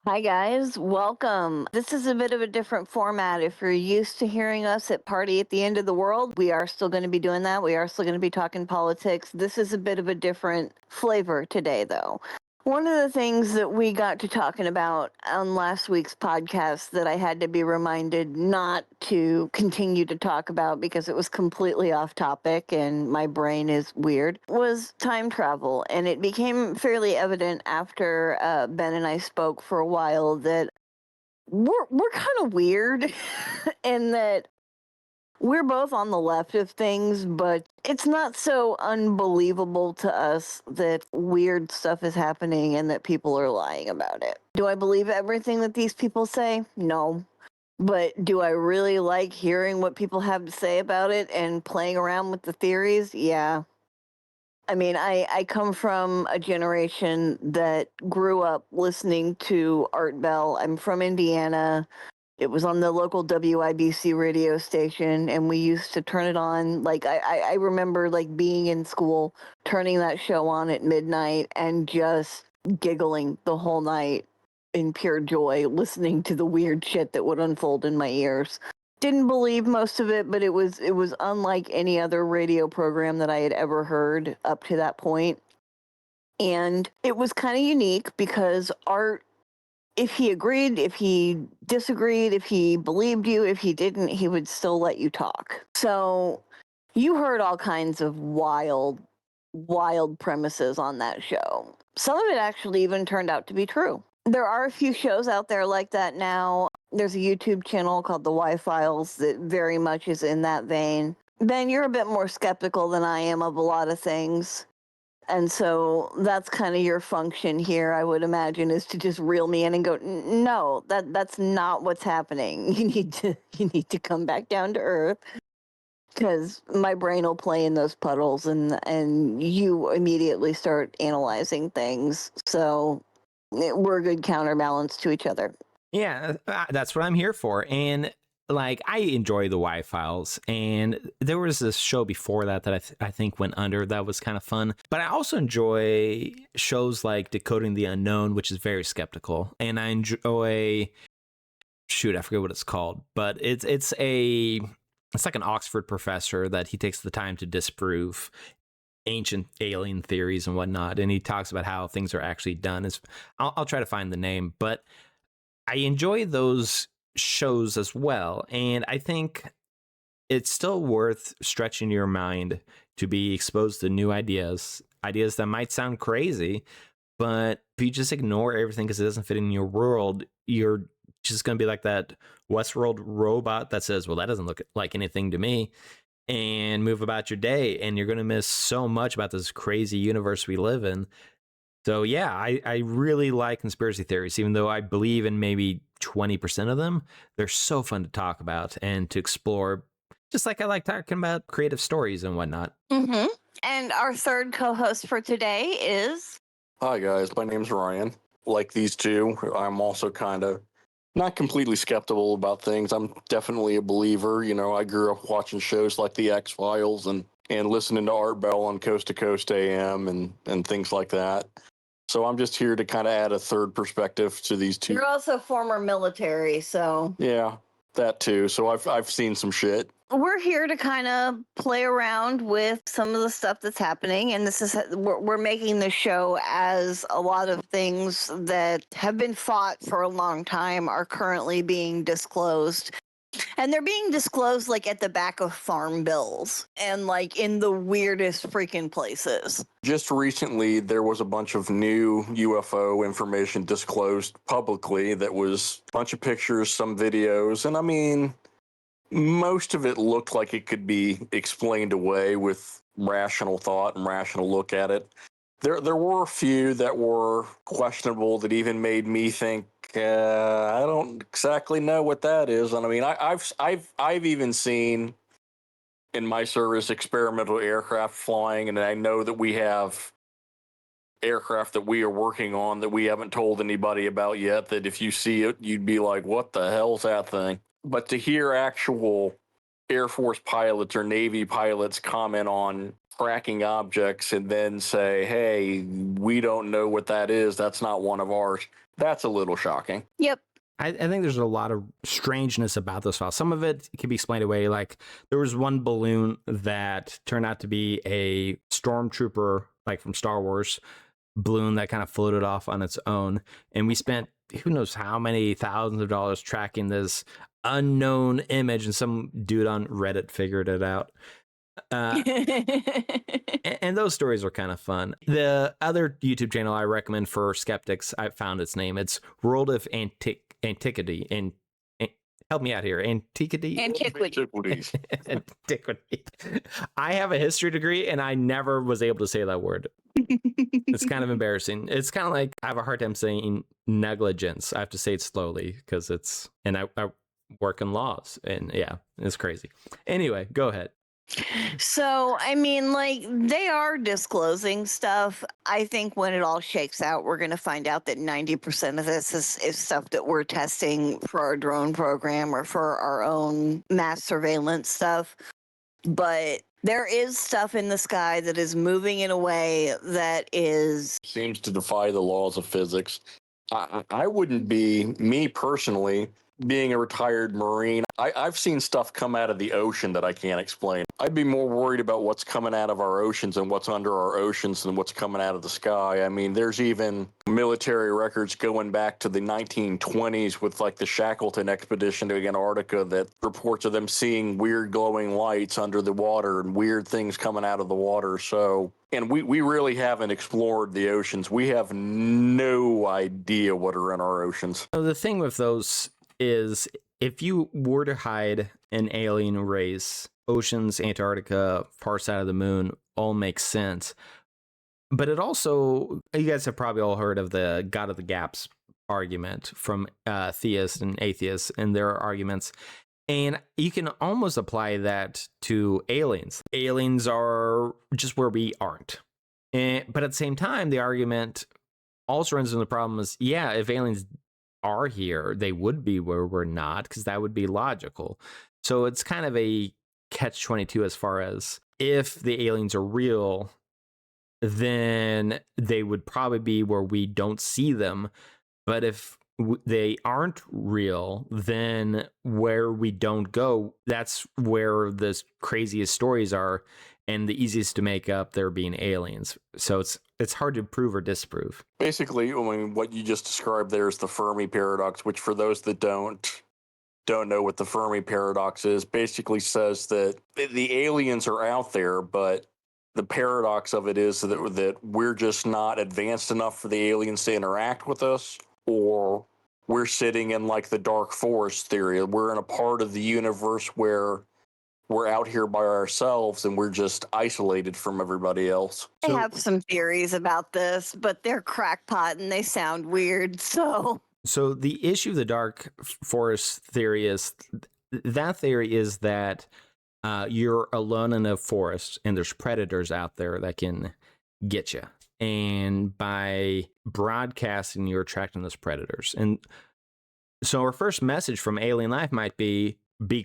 Hi, guys. Welcome. This is a bit of a different format. If you're used to hearing us at Party at the End of the World, we are still going to be doing that. We are still going to be talking politics. This is a bit of a different flavor today, though. One of the things that we got to talking about on last week's podcast that I had to be reminded not to continue to talk about because it was completely off topic and my brain is weird was time travel. And it became fairly evident after Ben and I spoke for a while that we're kind of weird and that we're both on the left of things, but it's not so unbelievable to us that weird stuff is happening and that people are lying about it. Do I believe everything that these people say? No. But do I really like hearing what people have to say about it and playing around with the theories? Yeah. I mean, I come from a generation that grew up listening to Art Bell. I'm from Indiana. It was on the local WIBC radio station, and we used to turn it on. Like I remember like being in school, turning that show on at midnight and just giggling the whole night in pure joy, listening to the weird shit that would unfold in my ears. Didn't believe most of it, but it was unlike any other radio program that I had ever heard up to that point. And it was kind of unique because Art, if he agreed, if he disagreed, if he believed you, if he didn't, he would still let you talk. So you heard all kinds of wild premises on that show. Some of it actually even turned out to be true. There are a few shows out there like that now. There's a YouTube channel called The Y Files that very much is in that vein. Ben, you're a bit more skeptical than I am of a lot of things. And so that's kind of your function here, I would imagine, is to just reel me in and go, no, that's not what's happening. You need to come back down to earth because my brain will play in those puddles and you immediately start analyzing things. So we're a good counterbalance to each other. Yeah, that's what I'm here for. And like, I enjoy the Y Files, and there was this show before that that I think went under that was kind of fun. But I also enjoy shows like Decoding the Unknown, which is very skeptical, and I enjoy I forget what it's called, but it's like an Oxford professor that he takes the time to disprove ancient alien theories and whatnot, and he talks about how things are actually done. I'll try to find the name, but I enjoy those shows as well. And I think it's still worth stretching your mind to be exposed to new ideas that might sound crazy, but if you just ignore everything because it doesn't fit in your world, you're just going to be like that Westworld robot that says, well, that doesn't look like anything to me, and move about your day. And you're going to miss so much about this crazy universe we live in. So yeah, I really like conspiracy theories, even though I believe in maybe 20% of them. They're so fun to talk about and to explore, just like I like talking about creative stories and whatnot. Mm-hmm. And our third co-host for today is... Hi guys, my name's Ryan. Like these two, I'm also kind of not completely skeptical about things. I'm definitely a believer. You know, I grew up watching shows like The X Files and listening to Art Bell on Coast to Coast AM and things like that. So I'm just here to kind of add a third perspective to these two. You're also former military, so... Yeah, that too. So I've seen some shit. We're here to kind of play around with some of the stuff that's happening, and this is we're making this show as a lot of things that have been fought for a long time are currently being disclosed. And they're being disclosed like at the back of farm bills and like in the weirdest freaking places. Just recently, there was a bunch of new UFO information disclosed publicly that was a bunch of pictures, some videos, and I mean, most of it looked like it could be explained away with rational thought and rational look at it. There were a few that were questionable that even made me think, I don't exactly know what that is. And I mean, I've even seen in my service experimental aircraft flying, and I know that we have aircraft that we are working on that we haven't told anybody about yet, that if you see it, you'd be like, what the hell's that thing? But to hear actual Air Force pilots or Navy pilots comment on tracking objects and then say, hey, we don't know what that is. That's not one of ours. That's a little shocking. Yep. I think there's a lot of strangeness about those files. Some of it can be explained away. Like there was one balloon that turned out to be a stormtrooper, like from Star Wars, balloon that kind of floated off on its own. And we spent who knows how many thousands of dollars tracking this unknown image, and some dude on Reddit figured it out. And those stories are kind of fun. The other YouTube channel I recommend for skeptics, I found its name. It's World of Antiquity. And help me out here. Antiquity? Antiquities. Antiquity. I have a history degree and I never was able to say that word. It's kind of embarrassing. It's kind of like I have a hard time saying negligence. I have to say it slowly because it's, and I work in laws, and yeah, it's crazy. Anyway, go ahead. So, I mean, like, they are disclosing stuff. I think when it all shakes out, we're going to find out that 90% of this is stuff that we're testing for our drone program or for our own mass surveillance stuff. But there is stuff in the sky that is moving in a way that is... seems to defy the laws of physics. I wouldn't be, me personally, being a retired Marine, I've seen stuff come out of the ocean that I can't explain. I'd be more worried about what's coming out of our oceans and what's under our oceans than what's coming out of the sky. I mean, there's even military records going back to the 1920s with like the Shackleton expedition to Antarctica that reports of them seeing weird glowing lights under the water and weird things coming out of the water. So, and we really haven't explored the oceans. We have no idea what are in our oceans. So the thing with those is if you were to hide an alien race, oceans, Antarctica, far side of the moon all makes sense. But it also, you guys have probably all heard of the God of the Gaps argument from theists and atheists and their arguments. And you can almost apply that to aliens. Aliens are just where we aren't. But at the same time, the argument also runs into the problem is, yeah, if aliens are here, they would be where we're not, because that would be logical. So it's kind of a catch-22 as far as if the aliens are real, then they would probably be where we don't see them. But if they aren't real, then where we don't go, that's where the craziest stories are and the easiest to make up there being aliens. So it's hard to prove or disprove. Basically, I mean, what you just described there is the Fermi paradox, which for those that don't know what the Fermi paradox is, basically says that the aliens are out there, but the paradox of it is that we're just not advanced enough for the aliens to interact with us, or we're sitting in like the dark forest theory. We're in a part of the universe where we're out here by ourselves and we're just isolated from everybody else. I have some theories about this, but they're crackpot and they sound weird. So the issue of the dark forest theory is that you're alone in a forest and there's predators out there that can get you. And by broadcasting, you're attracting those predators. And so our first message from alien life might be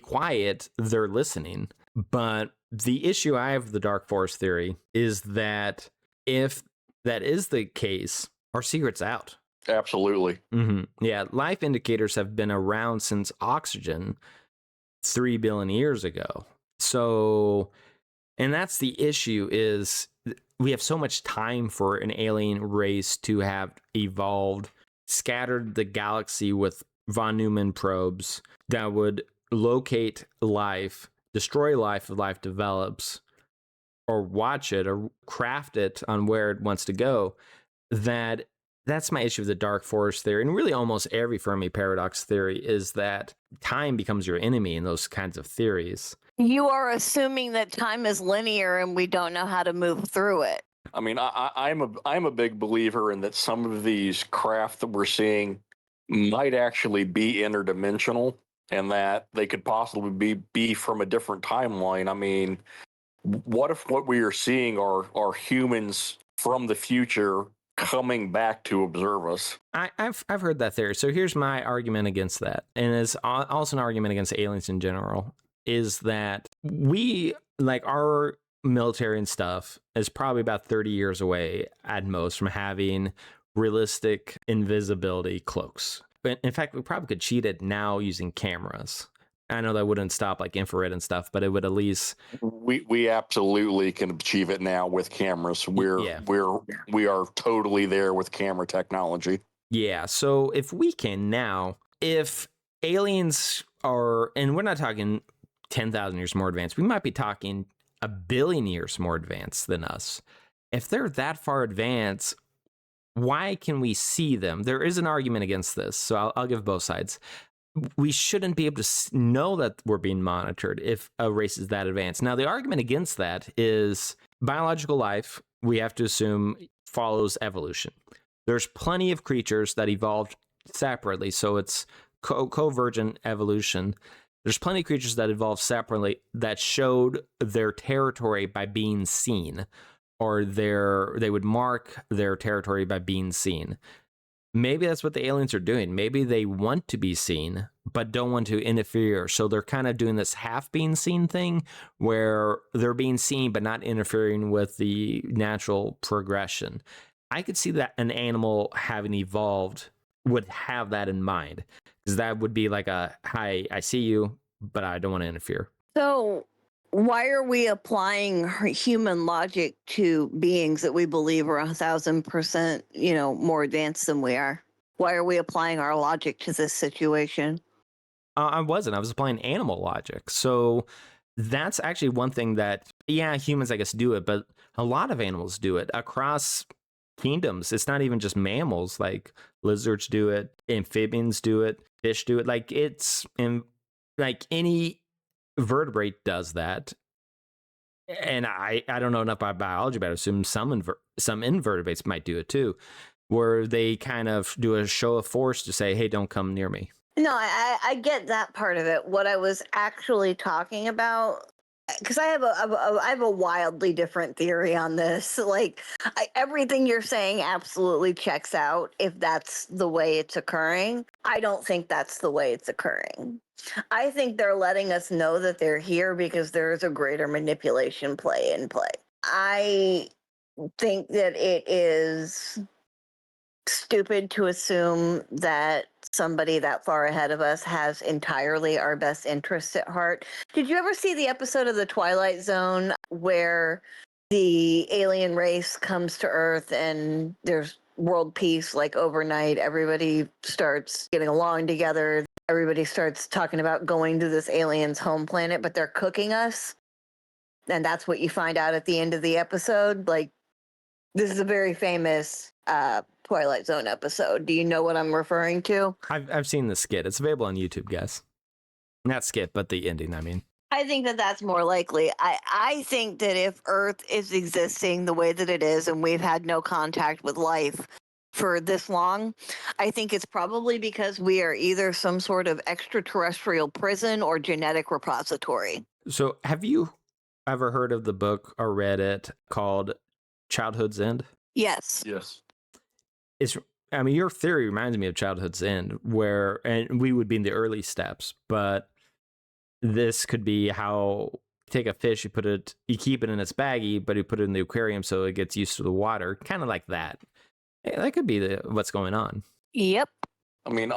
quiet, they're listening. But the issue I have with the dark forest theory is that if that is the case, our secret's out. Absolutely. Mm-hmm. Yeah, life indicators have been around since oxygen 3 billion years ago. So, and that's the issue, is we have so much time for an alien race to have evolved, scattered the galaxy with von Neumann probes that would locate life, destroy life if life develops, or watch it or craft it on where it wants to go. That's my issue with the dark forest theory, and really almost every Fermi paradox theory, is that time becomes your enemy in those kinds of theories. You are assuming that time is linear and we don't know how to move through it. I mean, I'm a big believer in that some of these craft that we're seeing might actually be interdimensional, and that they could possibly be from a different timeline. I mean, what if what we are seeing are humans from the future coming back to observe us? I've heard that theory. So here's my argument against that, and it's also an argument against aliens in general. is that our military and stuff is probably about 30 years away at most from having realistic invisibility cloaks. But in fact, we probably could cheat it now using cameras. I know that wouldn't stop like infrared and stuff, but it would at least we absolutely can achieve it now with cameras. We are totally there with camera technology. Yeah. So if we can now, if aliens are, and we're not talking 10,000 years more advanced, we might be talking a billion years more advanced than us. If they're that far advanced, why can we see them? There is an argument against this, so I'll give both sides. We shouldn't be able to know that we're being monitored if a race is that advanced. Now, the argument against that is biological life, we have to assume, follows evolution. There's plenty of creatures that evolved separately, so it's convergent evolution. There's plenty of creatures that evolved separately that showed their territory by being seen, or they would mark their territory by being seen. Maybe that's what the aliens are doing. Maybe they want to be seen, but don't want to interfere. So they're kind of doing this half being seen thing where they're being seen, but not interfering with the natural progression. I could see that an animal having evolved would have that in mind, because that would be like a, hi, I see you, but I don't want to interfere. So why are we applying human logic to beings that we believe are 1,000%, more advanced than we are? Why are we applying our logic to this situation? I wasn't. I was applying animal logic. So that's actually one thing that, yeah, humans, I guess, do it, but a lot of animals do it across kingdoms. It's not even just mammals. Like lizards do it, amphibians do it, fish do it. Like like any vertebrate does that. And I don't know enough about biology, but I assume some invertebrates might do it too, where they kind of do a show of force to say, hey, don't come near me. No, I get that part of it. What I was actually talking about, because I have a wildly different theory on this. Like everything you're saying absolutely checks out if that's the way it's occurring. I don't think that's the way it's occurring. I think they're letting us know that they're here because there's a greater manipulation play in play. I think that it is stupid to assume that somebody that far ahead of us has entirely our best interests at heart. Did you ever see the episode of The Twilight Zone where the alien race comes to Earth and there's world peace like overnight? Everybody starts getting along together. Everybody starts talking about going to this alien's home planet, but they're cooking us. And that's what you find out at the end of the episode. Like, this is a very famous Twilight Zone episode. Do you know what I'm referring to? I've seen the skit. It's available on YouTube, guys. Not skit, but the ending, I mean. I think that that's more likely. I think that if Earth is existing the way that it is and we've had no contact with life for this long, I think it's probably because we are either some sort of extraterrestrial prison or genetic repository. So have you ever heard of the book or read it called Childhood's End? Yes. Yes. Your theory reminds me of Childhood's End, and we would be in the early steps, but this could be how you take a fish, you keep it in its baggie, but you put it in the aquarium so it gets used to the water, kind of like that. That could be what's going on. Yep. I mean,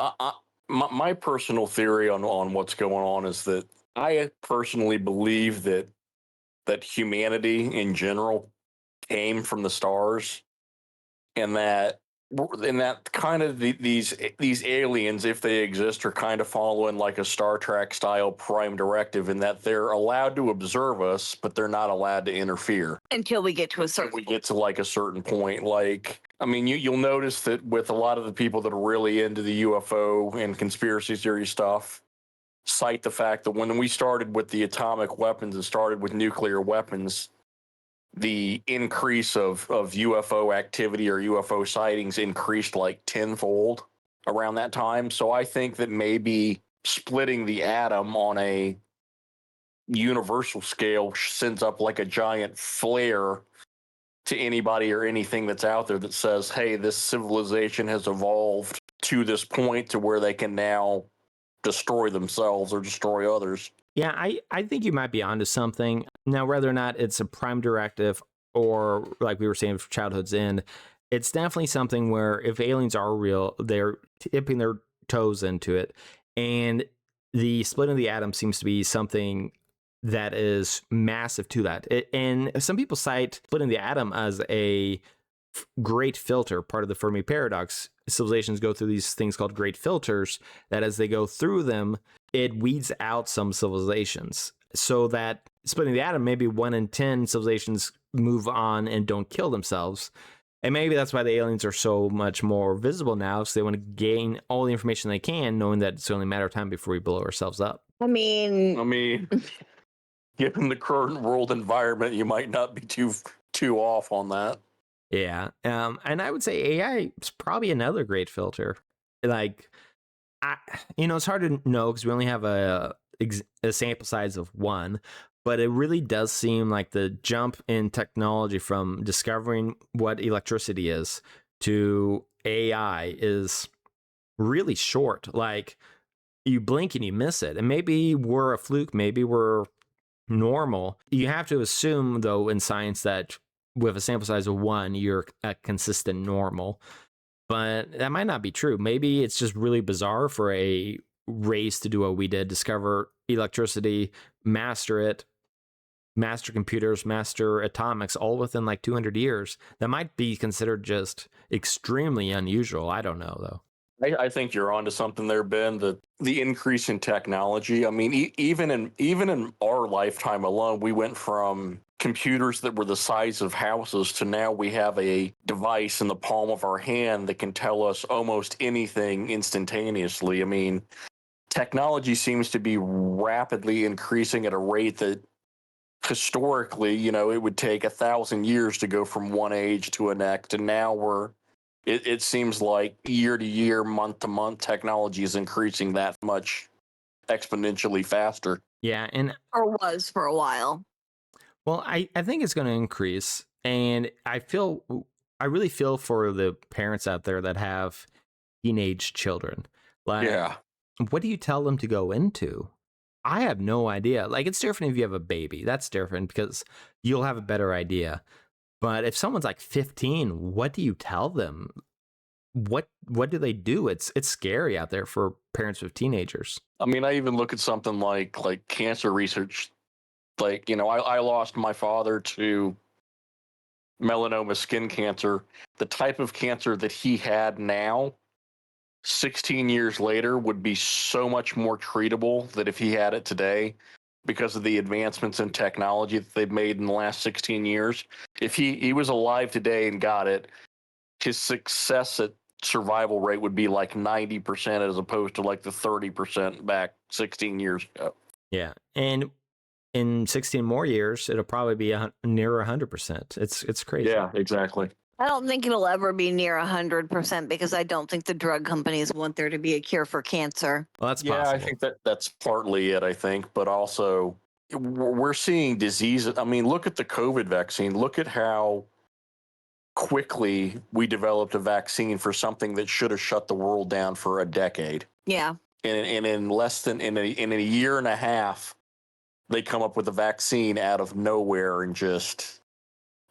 my personal theory on what's going on is that I personally believe that humanity in general came from the stars, and that kind of these aliens, if they exist, are kind of following like a Star Trek style prime directive, in that they're allowed to observe us, but they're not allowed to interfere Until we get to a certain we get to like a certain point. Like, I mean, you'll notice that with a lot of the people that are really into the UFO and conspiracy theory stuff, cite the fact that when we started with the atomic weapons and started with nuclear weapons, the increase of UFO activity or UFO sightings increased like tenfold around that time. So I think that maybe splitting the atom on a universal scale sends up like a giant flare to anybody or anything that's out there that says, hey, this civilization has evolved to this point to where they can now destroy themselves or destroy others. Yeah, I think you might be onto something. Now, whether or not it's a prime directive or like we were saying for Childhood's End, it's definitely something where if aliens are real, they're tipping their toes into it. And the splitting of the atom seems to be something that is massive to that. And some people cite splitting the atom as a great filter, part of the Fermi paradox. Civilizations go through these things called great filters, that as they go through them, it weeds out some civilizations. So that splitting the atom, maybe 1 in 10 civilizations move on and don't kill themselves. And maybe that's why the aliens are so much more visible now, so they want to gain all the information they can, knowing that it's only a matter of time before we blow ourselves up. I mean, Given the current world environment, you might not be too off on that. Yeah. And I would say AI is probably another great filter. Like, it's hard to know because we only have a sample size of one, but it really does seem like the jump in technology from discovering what electricity is to AI is really short. Like, you blink and you miss it. And maybe we're a fluke, maybe we're normal. You have to assume, though, in science that with a sample size of one, you're a consistent normal. But that might not be true. Maybe it's just really bizarre for a race to do what we did, discover electricity, master it, master computers, master atomics, all within like 200 years. That might be considered just extremely unusual. I don't know, though. I think you're onto something there, Ben. The increase in technology. I mean, even in our lifetime alone, we went from computers that were the size of houses to now we have a device in the palm of our hand that can tell us almost anything instantaneously. I mean, technology seems to be rapidly increasing at a rate that historically, it would take 1,000 years to go from one age to a next, and now it seems like year to year, month to month, technology is increasing that much exponentially faster. Yeah. And or was for a while. well, I think it's going to increase. And I really feel for the parents out there that have teenage children. Like, Yeah. what do you tell them to go into? I have no idea. Like, it's different if you have a baby. That's different because you'll have a better idea. But if someone's like 15, what do you tell them? What do they do? It's scary out there for parents with teenagers. I mean, I even look at something like cancer research. Like, I lost my father to melanoma skin cancer. The type of cancer that he had now, 16 years later, would be so much more treatable than if he had it today because of the advancements in technology that they've made in the last 16 years. If he was alive today and got it, his success at survival rate would be like 90% as opposed to like the 30% back 16 years ago. Yeah. And in 16 more years, it'll probably be near 100%. It's crazy. Yeah, exactly. I don't think it'll ever be near 100% because I don't think the drug companies want there to be a cure for cancer. Well, that's Yeah, possible. I think that's partly it, I think, but also we're seeing diseases. I mean, look at the COVID vaccine. Look at how quickly we developed a vaccine for something that should have shut the world down for a decade. Yeah. And in less than in a year and a half, they come up with a vaccine out of nowhere and just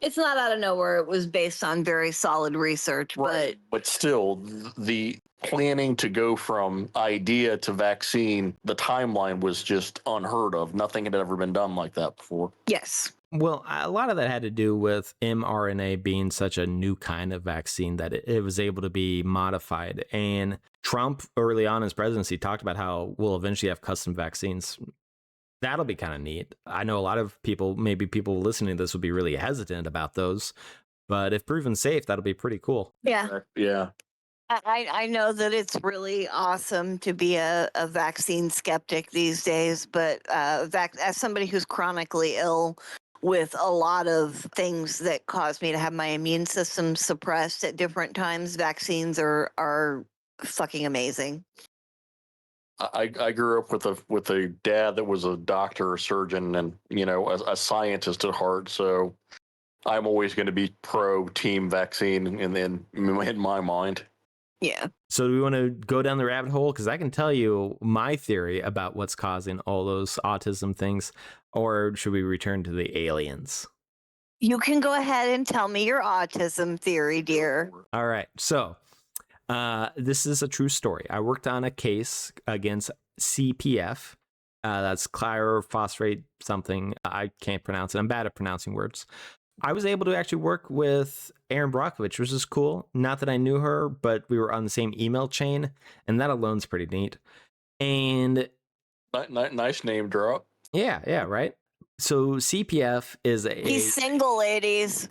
It's not out of nowhere. It was based on very solid research, but still the planning to go from idea to vaccine, the timeline was just unheard of. Nothing had ever been done like that before. yes. Well, a lot of that had to do with mRNA being such a new kind of vaccine that it was able to be modified. And Trump, early on in his presidency, talked about how we'll eventually have custom vaccines. That'll be kind of neat. I know a lot of people, maybe people listening to this, would be really hesitant about those. But if proven safe, that'll be pretty cool. Yeah. Yeah. I know that it's really awesome to be a vaccine skeptic these days, but as somebody who's chronically ill with a lot of things that cause me to have my immune system suppressed at different times, vaccines are fucking amazing. I grew up with a dad that was a doctor, a surgeon, and a scientist at heart. So I'm always going to be pro team vaccine in my mind. Yeah. So do we want to go down the rabbit hole? Because I can tell you my theory about what's causing all those autism things, or should we return to the aliens? You can go ahead and tell me your autism theory, dear. All right. So this is a true story. I worked on a case against CPF. That's chlorophosphate something. I can't pronounce it. I'm bad at pronouncing words. I was able to actually work with Erin Brockovich, which is cool. Not that I knew her, but we were on the same email chain, and that alone's pretty neat. And Nice name drop. yeah, right. So CPF is He's single, ladies.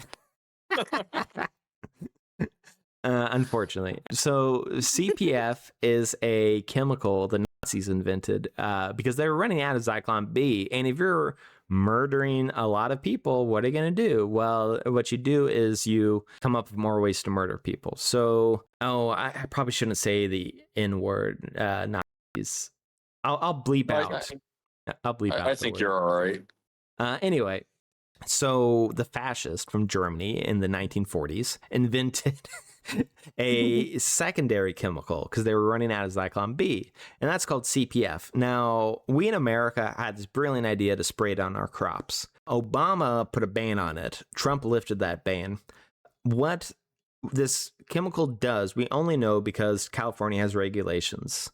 Unfortunately. So CPF is a chemical the Nazis invented because they were running out of Zyklon B. And if you're murdering a lot of people, what are you going to do? Well, what you do is you come up with more ways to murder people. So, I probably shouldn't say the N word, Nazis. I'll bleep out. I'll bleep out. I think you're all right. Anyway, so the fascists from Germany in the 1940s invented a secondary chemical because they were running out of Zyklon B, and that's called CPF. Now, we in America had this brilliant idea to spray it on our crops. Obama put a ban on it. Trump lifted that ban. What this chemical does, we only know because California has regulations.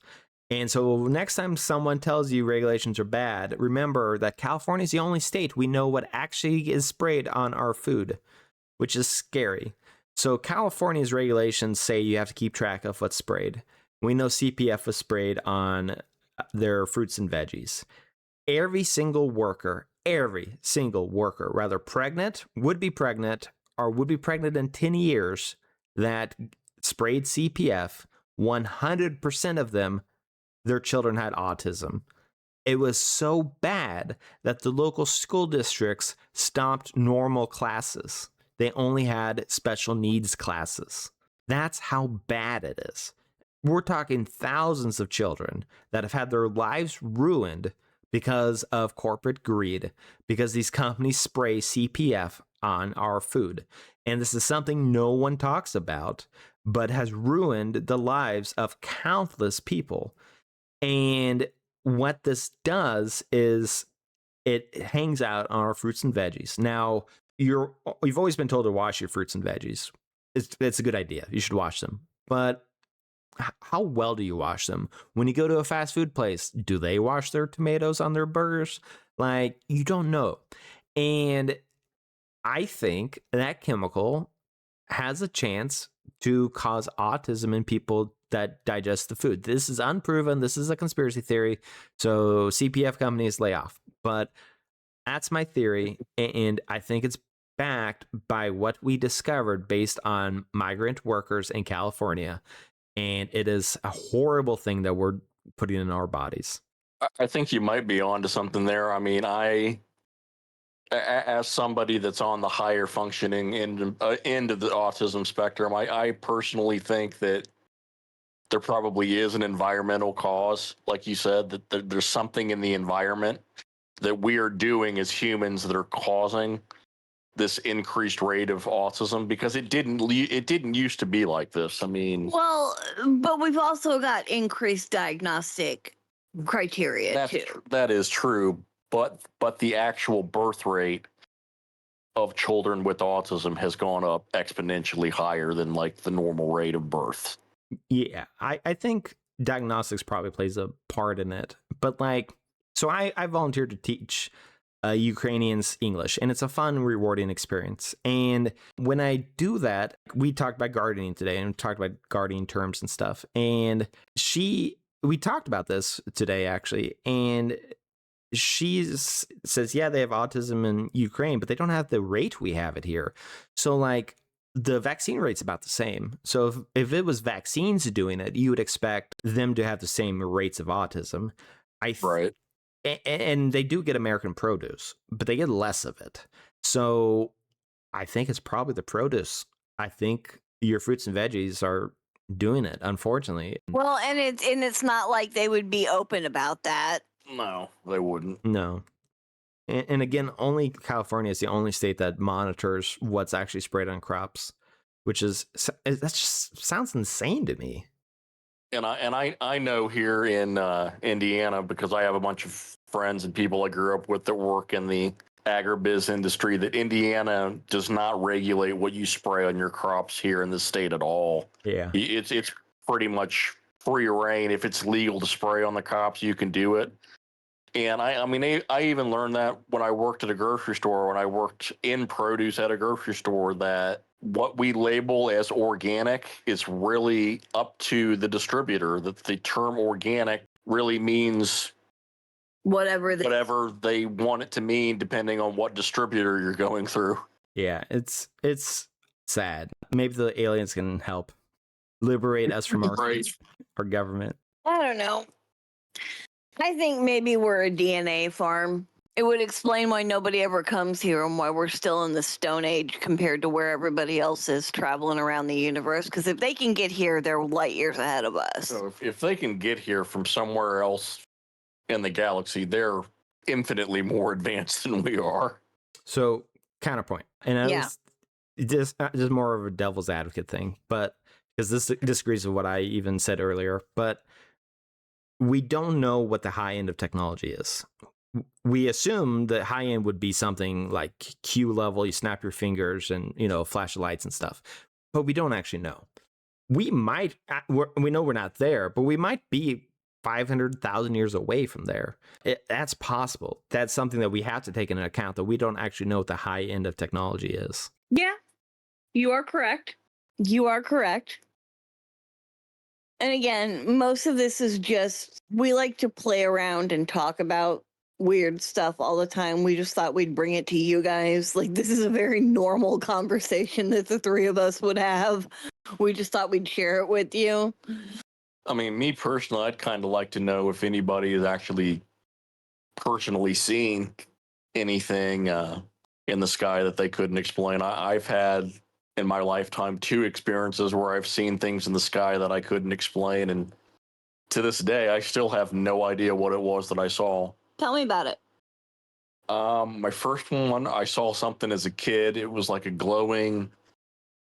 And so next time someone tells you regulations are bad, remember that California is the only state we know what actually is sprayed on our food, which is scary. So California's regulations say you have to keep track of what's sprayed. We know CPF was sprayed on their fruits and veggies. Every single worker, rather pregnant, would be pregnant in 10 years that sprayed CPF, 100% of them, their children had autism. It was so bad that the local school districts stopped normal classes. They only had special needs classes. That's how bad it is. We're talking thousands of children that have had their lives ruined because of corporate greed, because these companies spray CPF on our food. And this is something no one talks about, but has ruined the lives of countless people. And what this does is it hangs out on our fruits and veggies. Now, you've always been told to wash your fruits and veggies. It's a good idea. You should wash them. But how well do you wash them? When you go to a fast food place, do they wash their tomatoes on their burgers? Like, you don't know. And I think that chemical has a chance to cause autism in people that digest the food. This is unproven. This is a conspiracy theory. So CPF companies lay off. But that's my theory. And I think it's backed by what we discovered based on migrant workers in California. And it is a horrible thing that we're putting in our bodies. I think you might be onto something there. I mean, as somebody that's on the higher functioning end of the autism spectrum, I personally think that there probably is an environmental cause, like you said, that there's something in the environment that we are doing as humans that are causing this increased rate of autism, because it didn't used to be like this. I mean, well, but we've also got increased diagnostic criteria too. That is true, but the actual birth rate of children with autism has gone up exponentially higher than like the normal rate of birth. Yeah, I think diagnostics probably plays a part in it. But like, so I volunteered to teach Ukrainians English, and it's a fun, rewarding experience. And when I do that, we talked about gardening today and talked about gardening terms and stuff. And we talked about this today actually, and she says, yeah, they have autism in Ukraine, but they don't have the rate we have it here. So like the vaccine rate's about the same. So if it was vaccines doing it, you would expect them to have the same rates of autism. Right. And they do get American produce, but they get less of it. So I think it's probably the produce. I think your fruits and veggies are doing it, unfortunately. Well, and it's not like they would be open about that. No, they wouldn't. No. And again, only California is the only state that monitors what's actually sprayed on crops. which is that just sounds insane to me. And I know here in Indiana, because I have a bunch of friends and people I grew up with that work in the agribiz industry, that Indiana does not regulate what you spray on your crops here in the state at all. Yeah. It's pretty much free reign. If it's legal to spray on the crops, you can do it. And I mean, I even learned that when I worked at a grocery store, when I worked in produce at a grocery store, that what we label as organic is really up to the distributor, that the term organic really means whatever they want it to mean, depending on what distributor you're going through. Yeah, it's sad. Maybe the aliens can help liberate us from our government. I don't know. I think maybe we're a DNA farm. It would explain why nobody ever comes here and why we're still in the Stone Age compared to where everybody else is traveling around the universe. Because if they can get here, they're light years ahead of us. So if they can get here from somewhere else in the galaxy, they're infinitely more advanced than we are. So counterpoint, and at Yeah. least just more of a devil's advocate thing, but because this disagrees with what I even said earlier, but we don't know what the high end of technology is. We assume that high end would be something like Q level, you snap your fingers and, you know, flash of lights and stuff, but we don't actually know. We might, we know we're not there, but we might be 500,000 years away from there. That's possible. That's something that we have to take into account, that we don't actually know what the high end of technology is. Yeah, you are correct. You are correct. And again, most of this is just, we like to play around and talk about weird stuff all the time. We just thought we'd bring it to you guys. Like, this is a very normal conversation that the three of us would have. We just thought we'd share it with you. I mean, me personally, I'd kind of like to know if anybody has actually personally seen anything in the sky that they couldn't explain. I've had in my lifetime 2 experiences where I've seen things in the sky that I couldn't explain, and to this day, I still have no idea what it was that I saw. Tell me about it. My first one, I saw something as a kid. It was like a glowing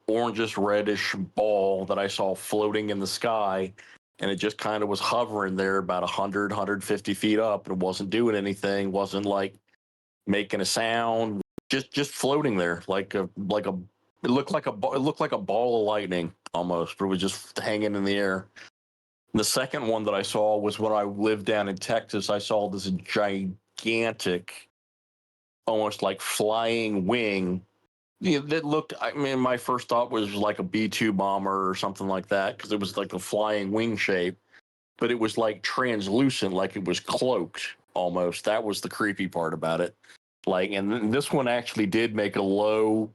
orangish reddish ball that I saw floating in the sky, and it just kind of was hovering there about 150 feet up. It wasn't doing anything, wasn't like making a sound, just floating there it looked like a ball of lightning almost, but it was just hanging in the air. The second one that I saw was when I lived down in Texas. I saw this gigantic, almost like flying wing. Yeah, that looked, I mean, my first thought was like a B-2 bomber or something like that, because it was like a flying wing shape, but it was like translucent, like it was cloaked almost. That was the creepy part about it. Like, and this one actually did make a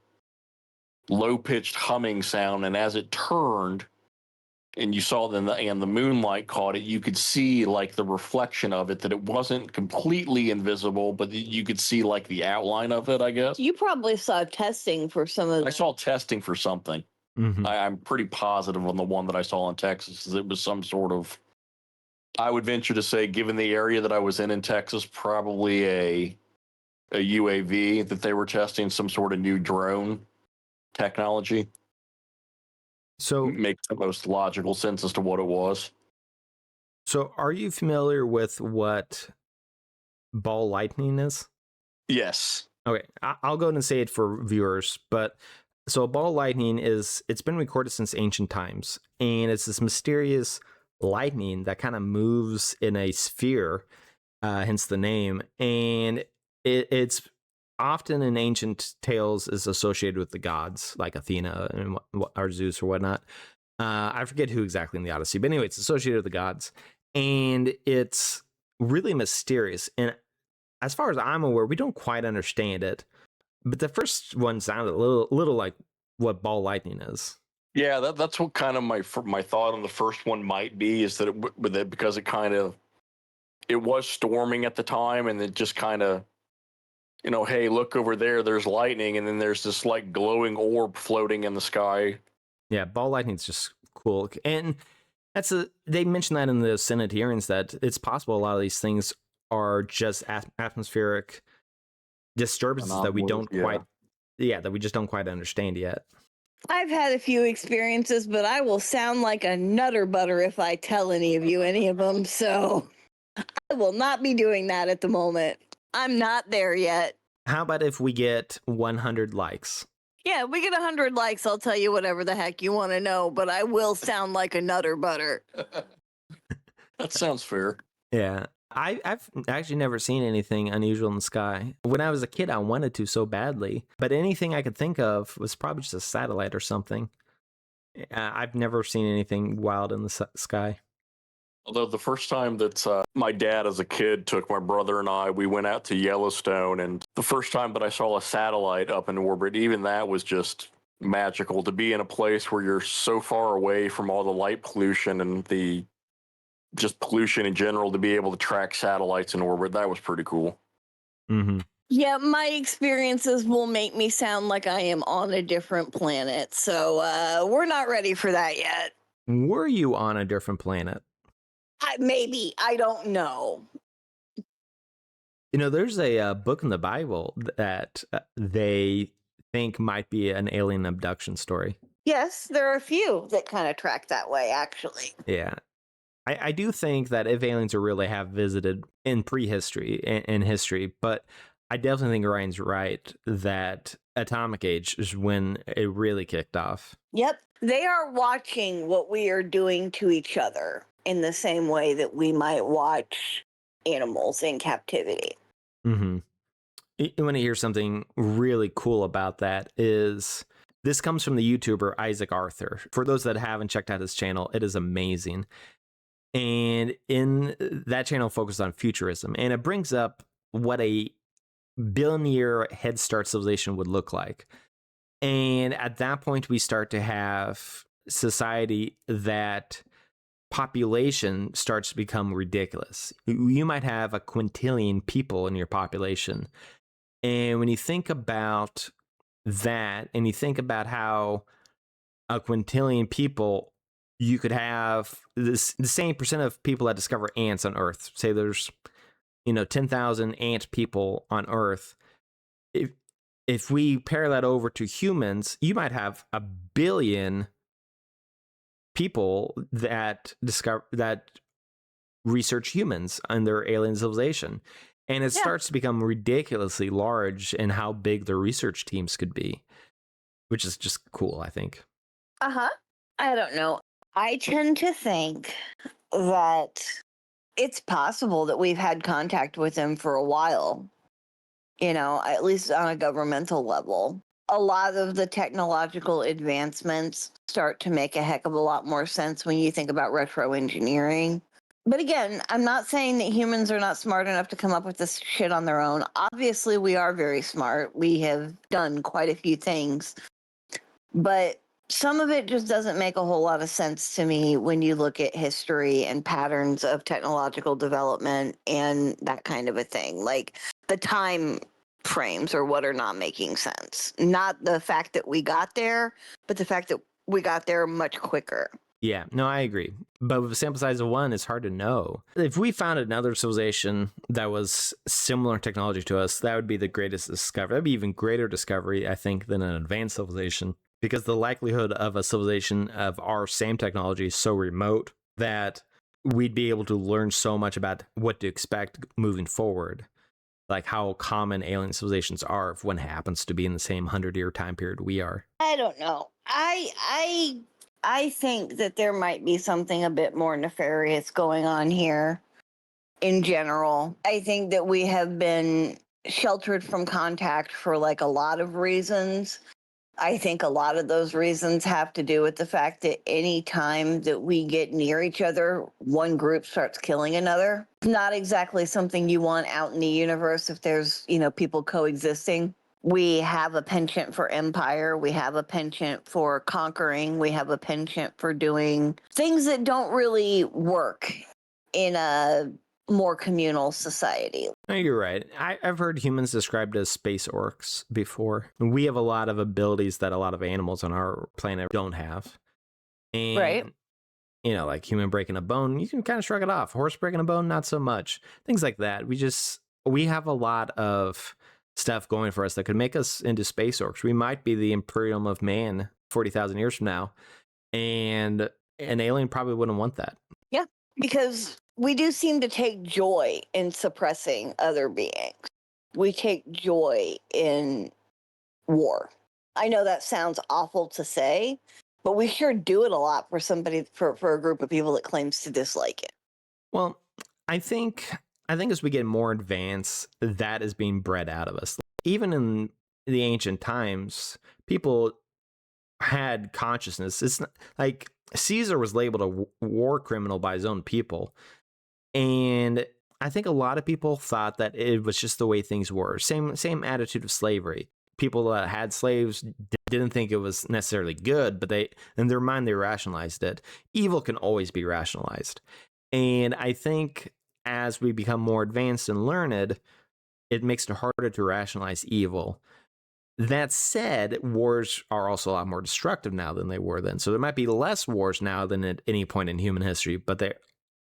low-pitched humming sound, and as it turned, and you saw and the moonlight caught it, you could see like the reflection of it, that it wasn't completely invisible, but you could see like the outline of it, I guess. You probably saw testing for some of I saw testing for something. Mm-hmm. I'm pretty positive on the one that I saw in Texas. It was some sort of, I would venture to say, given the area that I was in Texas, probably a UAV that they were testing, some sort of new drone technology. So makes the most logical sense as to what it was. So are you familiar with what ball lightning is? Yes. Okay, I'll go ahead and say it for viewers, but so ball lightning it's been recorded since ancient times, and it's this mysterious lightning that kind of moves in a sphere, hence the name, and it's often in ancient tales is associated with the gods like Athena and or Zeus or whatnot. I forget who exactly in the Odyssey, but anyway, it's associated with the gods, and it's really mysterious. And as far as I'm aware, we don't quite understand it. But the first one sounded a little like what ball lightning is. Yeah, that's what kind of my thought on the first one might be, is that because it was storming at the time, and it just kind of, hey, look over there, there's lightning, and then there's this like glowing orb floating in the sky. Yeah, ball lightning's just cool. And they mentioned that in the Senate hearings, that it's possible a lot of these things are just atmospheric disturbances that we don't quite, that we just don't quite understand yet. I've had a few experiences, but I will sound like a nutter butter if I tell any of you any of them. So I will not be doing that at the moment. I'm not there yet. How about if we get 100 likes? Yeah, if we get 100 likes, I'll tell you whatever the heck you want to know, but I will sound like a nutter butter. That sounds fair. Yeah. I've actually never seen anything unusual in the sky. When I was a kid, I wanted to so badly, but anything I could think of was probably just a satellite or something. I've never seen anything wild in the sky. Although the first time that my dad as a kid took my brother and I, we went out to Yellowstone, and the first time that I saw a satellite up in orbit, even that was just magical to be in a place where you're so far away from all the light pollution and the just pollution in general to be able to track satellites in orbit. That was pretty cool. Mm-hmm. Yeah, my experiences will make me sound like I am on a different planet. So we're not ready for that yet. Were you on a different planet? Maybe. I don't know. You know, there's a book in the Bible that they think might be an alien abduction story. Yes, there are a few that kind of track that way, actually. Yeah. I do think that if aliens are real, they have visited in prehistory, in history, but I definitely think Ryan's right that atomic age is when it really kicked off. Yep. They are watching what we are doing to each other in the same way that we might watch animals in captivity. Mm-hmm. You want to hear something really cool about that is this comes from the YouTuber Isaac Arthur. For those that haven't checked out his channel, it is amazing. And in that channel focused on futurism, and it brings up what a billion-year head start civilization would look like. And at that point, we start to have society that population starts to become ridiculous. You might have a quintillion people in your population. And when you think about that, and you think about how a quintillion people, you could have the same percent of people that discover ants on Earth. Say there's, 10,000 ant people on Earth. If we pair that over to humans, you might have a billion people that research humans and their alien civilization. And it starts to become ridiculously large in how big their research teams could be, which is just cool, I think. I don't know. I tend to think that it's possible that we've had contact with them for a while, at least on a governmental level. A lot of the technological advancements start to make a heck of a lot more sense when you think about retro engineering. But again, I'm not saying that humans are not smart enough to come up with this shit on their own. Obviously, we are very smart. We have done quite a few things. But some of it just doesn't make a whole lot of sense to me when you look at history and patterns of technological development and that kind of a thing. Like the time frames or what are not making sense. Not the fact that we got there, but the fact that we got there much quicker. Yeah, no, I agree. But with a sample size of one, it's hard to know. If we found another civilization that was similar technology to us, that would be the greatest discovery. That'd be even greater discovery, I think, than an advanced civilization. Because the likelihood of a civilization of our same technology is so remote that we'd be able to learn so much about what to expect moving forward. Like how common alien civilizations are if one happens to be in the same 100-year time period we are. I don't know. I think that there might be something a bit more nefarious going on here in general. I think that we have been sheltered from contact for like a lot of reasons. I think a lot of those reasons have to do with the fact that any time that we get near each other, one group starts killing another. It's not exactly something you want out in the universe if there's, people coexisting. We have a penchant for empire. We have a penchant for conquering. We have a penchant for doing things that don't really work in a more communal society. No, you're right. I've heard humans described as space orcs before. We have a lot of abilities that a lot of animals on our planet don't have. And, right. Like human breaking a bone, you can kind of shrug it off. Horse breaking a bone, not so much. Things like that. We have a lot of stuff going for us that could make us into space orcs. We might be the Imperium of man 40,000 years from now, and an alien probably wouldn't want that. Yeah, because we do seem to take joy in suppressing other beings. We take joy in war. I know that sounds awful to say, but we sure do it a lot for somebody for a group of people that claims to dislike it. Well, I think as we get more advanced, that is being bred out of us. Even in the ancient times, people had consciousness. It's not, like Caesar was labeled a war criminal by his own people, and I think a lot of people thought that it was just the way things were. Same attitude of slavery. People that had slaves didn't think it was necessarily good, but they, in their mind, they rationalized it. Evil can always be rationalized. And I think as we become more advanced and learned, it makes it harder to rationalize evil. That said, wars are also a lot more destructive now than they were then. So there might be less wars now than at any point in human history, but they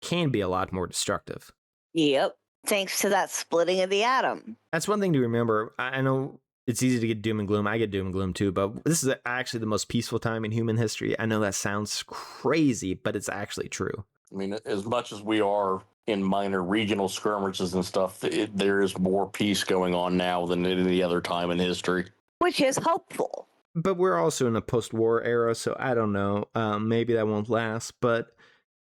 can be a lot more destructive. Yep. Thanks to that splitting of the atom. That's one thing to remember. I know it's easy to get doom and gloom. I get doom and gloom too, but this is actually the most peaceful time in human history. I know that sounds crazy, but it's actually true. I mean, as much as we are in minor regional skirmishes and stuff, there is more peace going on now than at any other time in history. Which is hopeful. But we're also in a post-war era, so I don't know. Maybe that won't last, but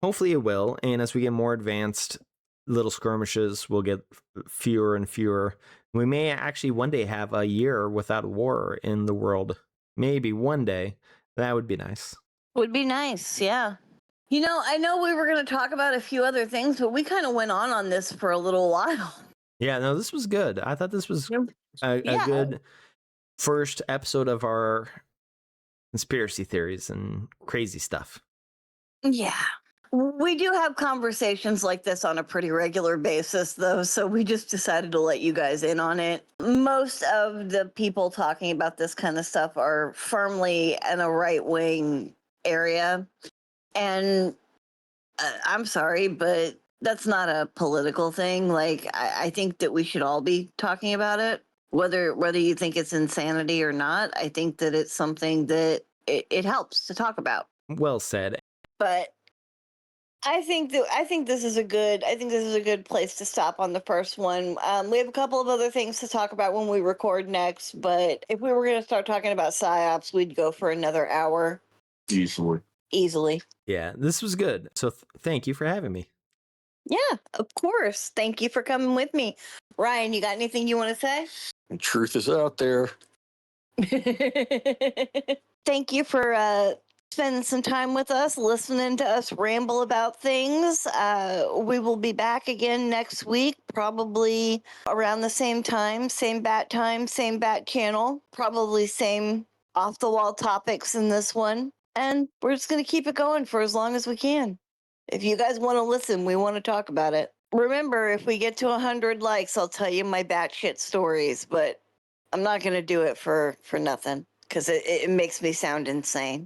hopefully it will. And as we get more advanced, little skirmishes will get fewer and fewer. We may actually one day have a year without war in the world. Maybe one day. That would be nice. Would be nice, yeah. You know, I know we were going to talk about a few other things, but we kind of went on this for a little while. Yeah, no, this was good. I thought this was a Yeah. good first episode of our conspiracy theories and crazy stuff. Yeah. We do have conversations like this on a pretty regular basis, though, so we just decided to let you guys in on it. Most of the people talking about this kind of stuff are firmly in a right-wing area. And I'm sorry, but that's not a political thing. Like, I think that we should all be talking about it, whether you think it's insanity or not. I think that it's something that it helps to talk about. Well said. But I think this is a good place to stop on the first one. We have a couple of other things to talk about when we record next, but if we were going to start talking about psyops, we'd go for another hour. Easily. Yeah, this was good. So thank you for having me. Yeah, of course. Thank you for coming with me. Ryan, you got anything you want to say? The truth is out there. Thank you for spending some time with us, listening to us ramble about things. We will be back again next week, probably around the same time, same bat channel, probably same off-the-wall topics in this one. And we're just going to keep it going for as long as we can. If you guys want to listen, we want to talk about it. Remember, if we get to 100 likes, I'll tell you my batshit stories, but I'm not going to do it for nothing because it makes me sound insane.